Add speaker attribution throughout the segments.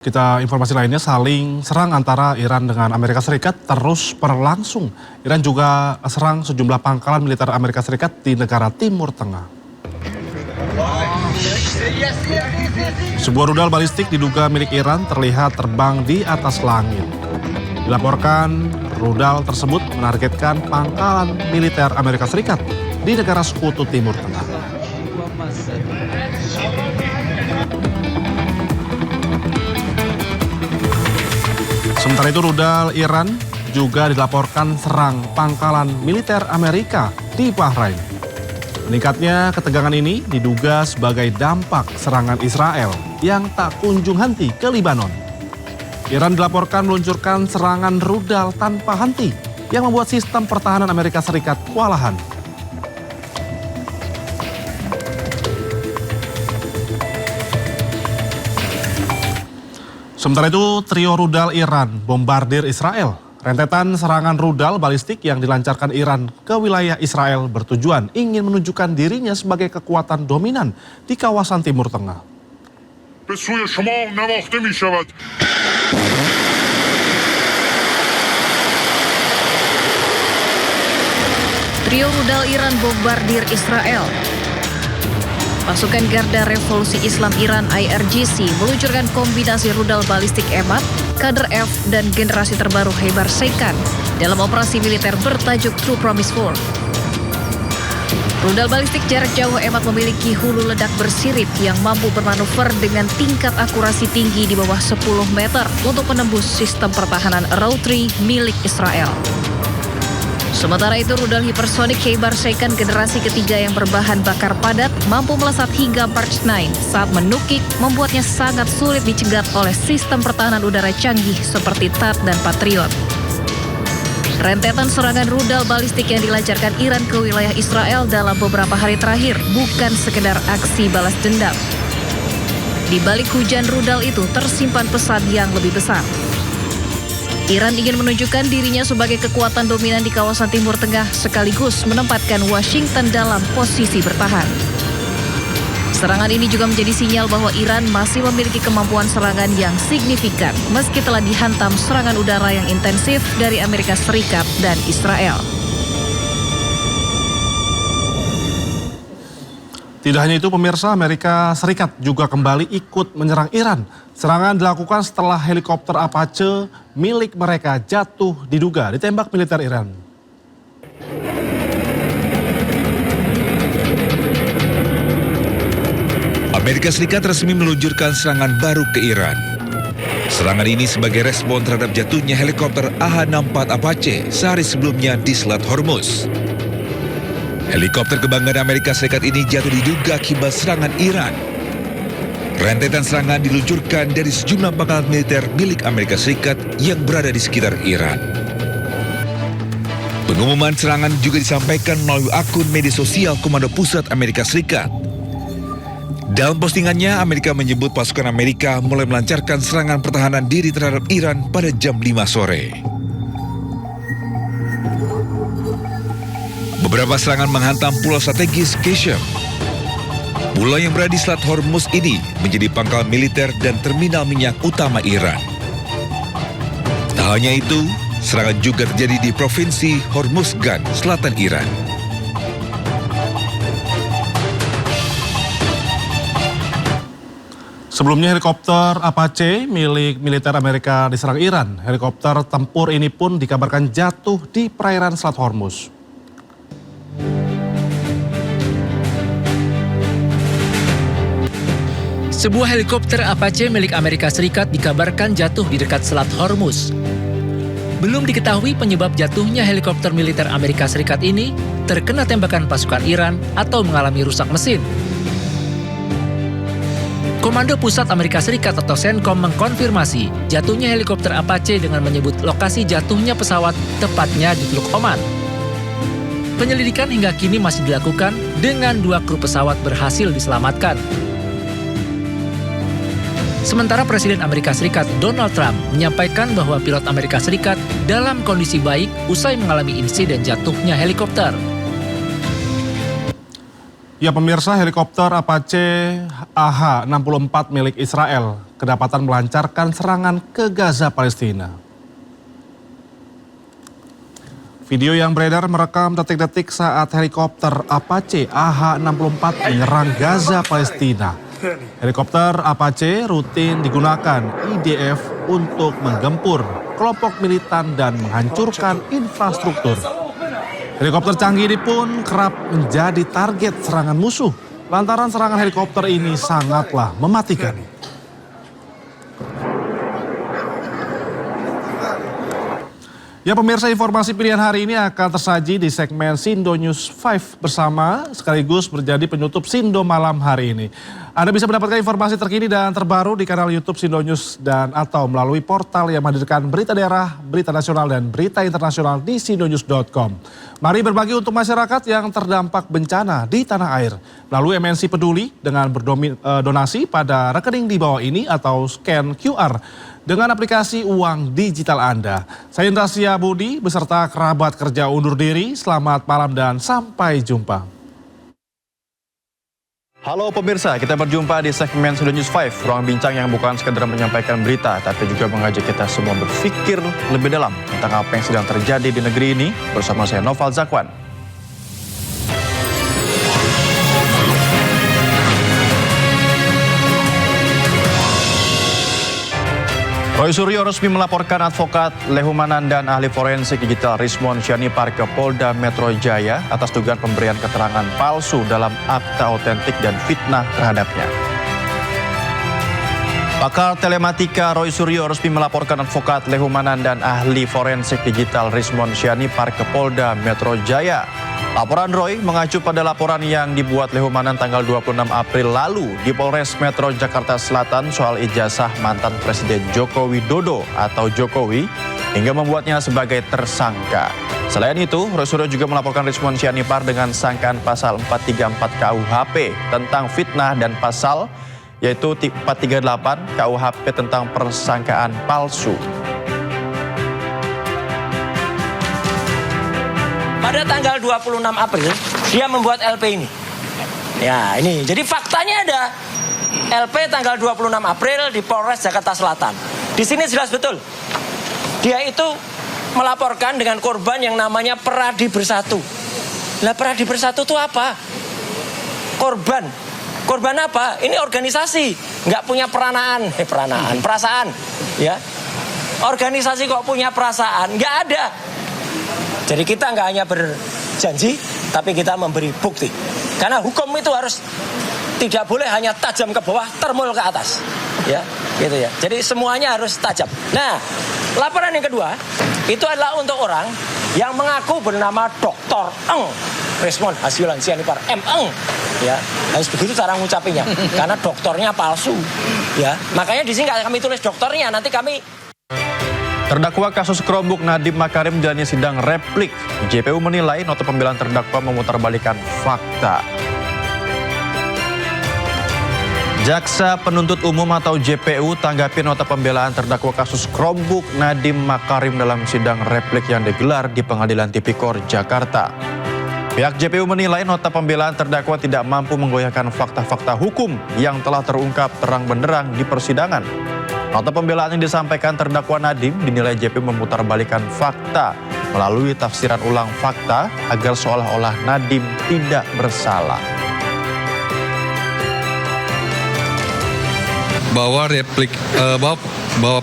Speaker 1: Kita informasi lainnya, saling serang antara Iran dengan Amerika Serikat terus berlangsung. Iran juga serang sejumlah pangkalan militer Amerika Serikat di negara Timur Tengah. Sebuah rudal balistik diduga milik Iran terlihat terbang di atas langit. Dilaporkan rudal tersebut menargetkan pangkalan militer Amerika Serikat di negara sekutu Timur Tengah. Sementara itu rudal Iran juga dilaporkan serang pangkalan militer Amerika di Bahrain. Meningkatnya ketegangan ini diduga sebagai dampak serangan Israel yang tak kunjung henti ke Lebanon. Iran dilaporkan meluncurkan serangan rudal tanpa henti yang membuat sistem pertahanan Amerika Serikat kewalahan. Sementara itu, trio rudal Iran bombardir Israel. Rentetan serangan rudal balistik yang dilancarkan Iran ke wilayah Israel bertujuan ingin menunjukkan dirinya sebagai kekuatan dominan di kawasan Timur Tengah.
Speaker 2: Trio rudal Iran bombardir Israel. Pasukan Garda Revolusi Islam Iran IRGC meluncurkan kombinasi rudal balistik Emad, Kader F, dan generasi terbaru Khaybar Seikan dalam operasi militer bertajuk True Promise 4. Rudal balistik jarak jauh Emad memiliki hulu ledak bersirip yang mampu bermanuver dengan tingkat akurasi tinggi di bawah 10 meter untuk menembus sistem pertahanan Routry milik Israel. Sementara itu, rudal hipersonik Khaybar Seikan generasi ketiga yang berbahan bakar padat mampu melesat hingga March 9 saat menukik, membuatnya sangat sulit dicegat oleh sistem pertahanan udara canggih seperti THAAD dan Patriot. Rentetan serangan rudal balistik yang dilancarkan Iran ke wilayah Israel dalam beberapa hari terakhir bukan sekedar aksi balas dendam. Di balik hujan rudal itu tersimpan pesan yang lebih besar. Iran ingin menunjukkan dirinya sebagai kekuatan dominan di kawasan Timur Tengah sekaligus menempatkan Washington dalam posisi bertahan. Serangan ini juga menjadi sinyal bahwa Iran masih memiliki kemampuan serangan yang signifikan meski telah dihantam serangan udara yang intensif dari Amerika Serikat dan Israel.
Speaker 1: Tidak hanya itu, pemirsa, Amerika Serikat juga kembali ikut menyerang Iran. Serangan dilakukan setelah helikopter Apache milik mereka jatuh diduga ditembak militer Iran.
Speaker 3: Amerika Serikat resmi meluncurkan serangan baru ke Iran. Serangan ini sebagai respon terhadap jatuhnya helikopter AH-64 Apache sehari sebelumnya di Selat Hormuz. Helikopter kebanggaan Amerika Serikat ini jatuh diduga akibat serangan Iran. Rentetan serangan diluncurkan dari sejumlah pangkalan militer milik Amerika Serikat yang berada di sekitar Iran. Pengumuman serangan juga disampaikan melalui akun media sosial Komando Pusat Amerika Serikat. Dalam postingannya, Amerika menyebut pasukan Amerika mulai melancarkan serangan pertahanan diri terhadap Iran pada jam 5 sore. Beberapa serangan menghantam pulau strategis Qasem. Pulau yang berada di Selat Hormuz ini menjadi pangkalan militer dan terminal minyak utama Iran. Tak hanya itu, serangan juga terjadi di provinsi Hormuzgan, selatan Iran.
Speaker 1: Sebelumnya helikopter Apache milik militer Amerika diserang Iran. Helikopter tempur ini pun dikabarkan jatuh di perairan Selat Hormuz.
Speaker 4: Sebuah helikopter Apache milik Amerika Serikat dikabarkan jatuh di dekat Selat Hormuz. Belum diketahui penyebab jatuhnya helikopter militer Amerika Serikat ini terkena tembakan pasukan Iran atau mengalami rusak mesin. Komando Pusat Amerika Serikat atau CENTCOM mengkonfirmasi jatuhnya helikopter Apache dengan menyebut lokasi jatuhnya pesawat tepatnya di Teluk Oman. Penyelidikan hingga kini masih dilakukan dengan 2 kru pesawat berhasil diselamatkan. Sementara Presiden Amerika Serikat Donald Trump menyampaikan bahwa pilot Amerika Serikat dalam kondisi baik usai mengalami insiden jatuhnya helikopter.
Speaker 1: Ya pemirsa, helikopter Apache AH-64 milik Israel kedapatan melancarkan serangan ke Gaza, Palestina. Video yang beredar merekam detik-detik saat helikopter Apache AH-64 menyerang Gaza, Palestina. Helikopter Apache rutin digunakan IDF untuk menggempur kelompok militan dan menghancurkan infrastruktur. Helikopter canggih ini pun kerap menjadi target serangan musuh lantaran serangan helikopter ini sangatlah mematikan. Ya pemirsa, informasi pilihan hari ini akan tersaji di segmen Sindo News 5 bersama sekaligus menjadi penutup Sindo malam hari ini. Anda bisa mendapatkan informasi terkini dan terbaru di kanal YouTube Sindo News dan atau melalui portal yang menghadirkan berita daerah, berita nasional dan berita internasional di sindonews.com. Mari berbagi untuk masyarakat yang terdampak bencana di tanah air. Melalui MNC Peduli dengan berdonasi pada rekening di bawah ini atau scan QR dengan aplikasi uang digital Anda. Saya Indra Budi beserta kerabat kerja undur diri. Selamat malam dan sampai jumpa.
Speaker 5: Halo pemirsa, kita berjumpa di segmen Sindo News 5, ruang bincang yang bukan sekedar menyampaikan berita, tapi juga mengajak kita semua berpikir lebih dalam tentang apa yang sedang terjadi di negeri ini. Bersama saya Noval Zakwan. Roy Suryo resmi melaporkan advokat Lehumanan dan ahli forensik digital Rismon Syanipar ke Polda Metro Jaya atas dugaan pemberian keterangan palsu dalam akta otentik dan fitnah terhadapnya. Pakar telematika Roy Suryo resmi melaporkan advokat Lehumanan dan ahli forensik digital Rismon Syanipar ke Polda Metro Jaya. Laporan Roy mengacu pada laporan yang dibuat Lehumanan tanggal 26 April lalu di Polres Metro Jakarta Selatan soal ijazah mantan Presiden Joko Widodo atau Jokowi hingga membuatnya sebagai tersangka. Selain itu, Roy Suryo juga melaporkan Rismon Syanipar dengan sangkaan pasal 434 KUHP tentang fitnah dan pasal yaitu 438 KUHP tentang persangkaan palsu.
Speaker 6: Pada tanggal 26 April, dia membuat LP ini. Ya, ini. Jadi faktanya ada LP tanggal 26 April di Polres Jakarta Selatan. Di sini jelas betul. Dia itu melaporkan dengan korban yang namanya Peradi Bersatu. Lah Peradi Bersatu itu apa? Korban. Korban apa? Ini organisasi. Nggak punya perasaan. Ya. Organisasi kok punya perasaan? Nggak ada. Jadi kita nggak hanya berjanji, tapi kita memberi bukti. Karena hukum itu harus tidak boleh hanya tajam ke bawah, termul ke atas. Ya, gitu ya. Jadi semuanya harus tajam. Nah, laporan yang kedua, itu adalah untuk orang yang mengaku bernama Dr. Eng. Rismon Hasbilan Syanipar M. Eng. Ya, harus begitu cara ngucapinya. Karena doktornya palsu. Ya, makanya di sini nggak kami tulis dokternya, nanti kami...
Speaker 5: Terdakwa kasus Chromebook Nadiem Makarim menjalani sidang replik. JPU menilai nota pembelaan terdakwa memutarbalikkan fakta. Jaksa Penuntut Umum atau JPU tanggapi nota pembelaan terdakwa kasus Chromebook Nadiem Makarim dalam sidang replik yang digelar di Pengadilan Tipikor, Jakarta. Pihak JPU menilai nota pembelaan terdakwa tidak mampu menggoyahkan fakta-fakta hukum yang telah terungkap terang benderang di persidangan. Nota pembelaan yang disampaikan terdakwa Nadiem dinilai JPU memutarbalikkan fakta melalui tafsiran ulang fakta agar seolah-olah Nadiem tidak bersalah.
Speaker 7: Bahwa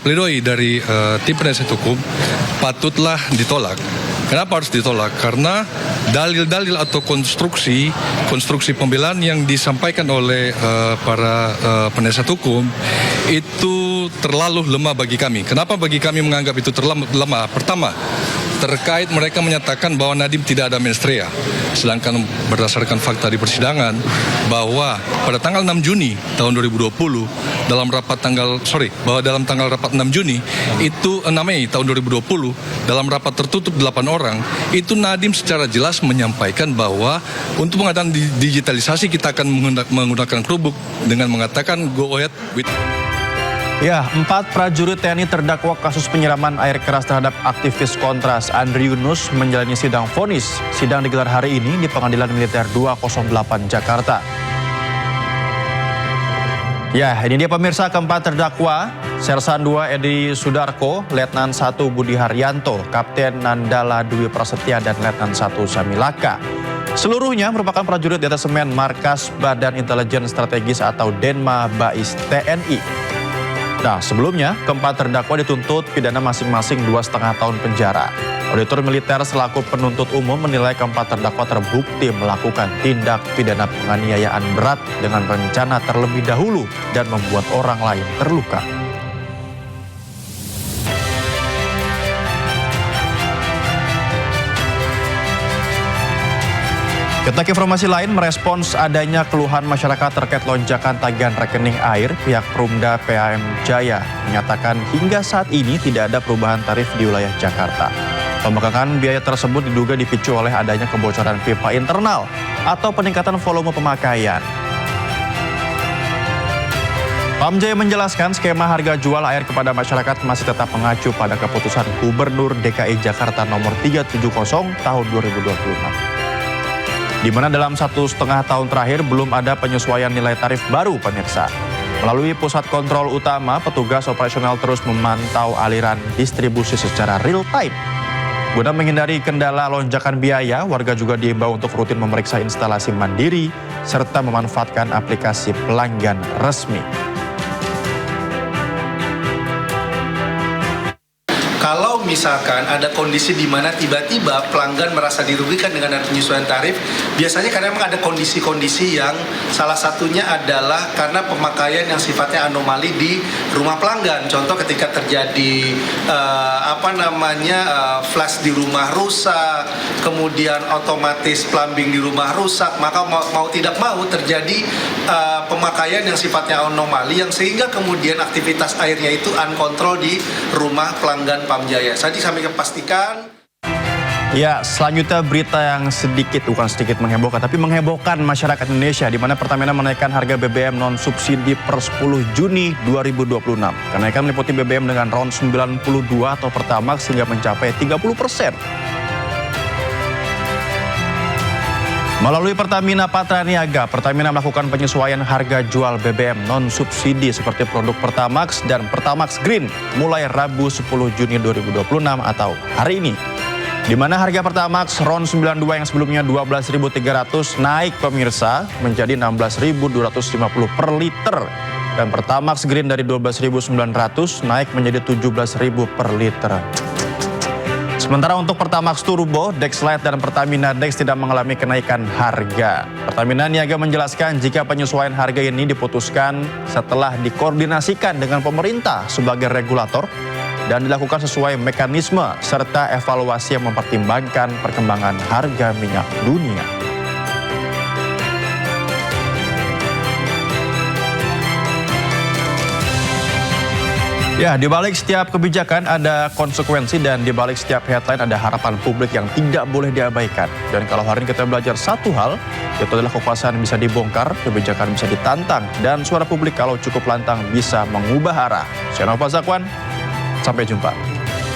Speaker 7: pledoi dari tim penasihat hukum patutlah ditolak. Kenapa harus ditolak? Karena dalil-dalil atau konstruksi pembelaan yang disampaikan oleh para penasihat hukum itu terlalu lemah bagi kami. Kenapa bagi kami menganggap itu terlalu lemah? Pertama, terkait mereka menyatakan bahwa Nadiem tidak ada menstrea. Sedangkan berdasarkan fakta di persidangan bahwa pada tanggal 6 Juni tahun 2020 dalam tanggal rapat 6 Juni itu 6 Mei tahun 2020 dalam rapat tertutup 8 orang itu Nadiem secara jelas menyampaikan bahwa untuk mengadakan digitalisasi kita akan menggunakan Chromebook dengan mengatakan go ahead with.
Speaker 5: Ya, 4 prajurit TNI terdakwa kasus penyiraman air keras terhadap aktivis Kontras Andri Yunus menjalani sidang vonis. Sidang digelar hari ini di Pengadilan Militer 208 Jakarta. Ya, ini dia pemirsa keempat terdakwa, Sersan 2 Edi Sudarko, Letnan 1 Budi Haryanto, Kapten Nandala Dwi Prasetya, dan Letnan 1 Samilaka. Seluruhnya merupakan prajurit detasemen Markas Badan Intelijen Strategis atau Denma Bais TNI. Nah, sebelumnya keempat terdakwa dituntut pidana masing-masing 2,5 tahun penjara. Auditor militer selaku penuntut umum menilai keempat terdakwa terbukti melakukan tindak pidana penganiayaan berat dengan rencana terlebih dahulu dan membuat orang lain terluka. Kita ke informasi lain, merespons adanya keluhan masyarakat terkait lonjakan tagihan rekening air, pihak Perumda PAM Jaya menyatakan hingga saat ini tidak ada perubahan tarif di wilayah Jakarta. Pembengkakan biaya tersebut diduga dipicu oleh adanya kebocoran pipa internal atau peningkatan volume pemakaian. PAM Jaya menjelaskan skema harga jual air kepada masyarakat masih tetap mengacu pada keputusan Gubernur DKI Jakarta nomor 370 tahun 2026. Di mana dalam 1,5 tahun terakhir belum ada penyesuaian nilai tarif baru, pemirsa. Melalui pusat kontrol utama, petugas operasional terus memantau aliran distribusi secara real time. Guna menghindari kendala lonjakan biaya, warga juga diimbau untuk rutin memeriksa instalasi mandiri serta memanfaatkan aplikasi pelanggan resmi.
Speaker 8: Kalau misalkan ada kondisi di mana tiba-tiba pelanggan merasa dirugikan dengan ada penyesuaian tarif, biasanya karena memang ada kondisi-kondisi yang salah satunya adalah karena pemakaian yang sifatnya anomali di rumah pelanggan. Contoh ketika terjadi flash di rumah rusak, kemudian otomatis plumbing di rumah rusak, maka mau tidak mau terjadi pemakaian yang sifatnya anomali yang sehingga kemudian aktivitas airnya itu uncontrol di rumah pelanggan PAM Jaya. Tadi kami pastikan.
Speaker 5: Ya, selanjutnya berita yang bukan sedikit menghebohkan, tapi menghebohkan masyarakat Indonesia, di mana Pertamina menaikkan harga BBM non-subsidi per 10 Juni 2026. Kenaikan meliputi BBM dengan RON 92 atau Pertamax hingga mencapai 30%. Melalui Pertamina Patraniaga, Pertamina melakukan penyesuaian harga jual BBM non-subsidi seperti produk Pertamax dan Pertamax Green mulai Rabu 10 Juni 2026 atau hari ini. Di mana harga Pertamax RON 92 yang sebelumnya 12.300 naik, pemirsa, menjadi 16.250 per liter. Dan Pertamax Green dari 12.900 naik menjadi 17.000 per liter. Sementara untuk Pertamax Turbo, Dexlite dan Pertamina Dex tidak mengalami kenaikan harga. Pertamina Niaga menjelaskan jika penyesuaian harga ini diputuskan setelah dikoordinasikan dengan pemerintah sebagai regulator dan dilakukan sesuai mekanisme serta evaluasi yang mempertimbangkan perkembangan harga minyak dunia. Ya, di balik setiap kebijakan ada konsekuensi dan di balik setiap headline ada harapan publik yang tidak boleh diabaikan. Dan kalau hari ini kita belajar satu hal, yaitu adalah kekuasaan bisa dibongkar, kebijakan bisa ditantang, dan suara publik kalau cukup lantang bisa mengubah arah. Saya Nova Zakwan, sampai jumpa.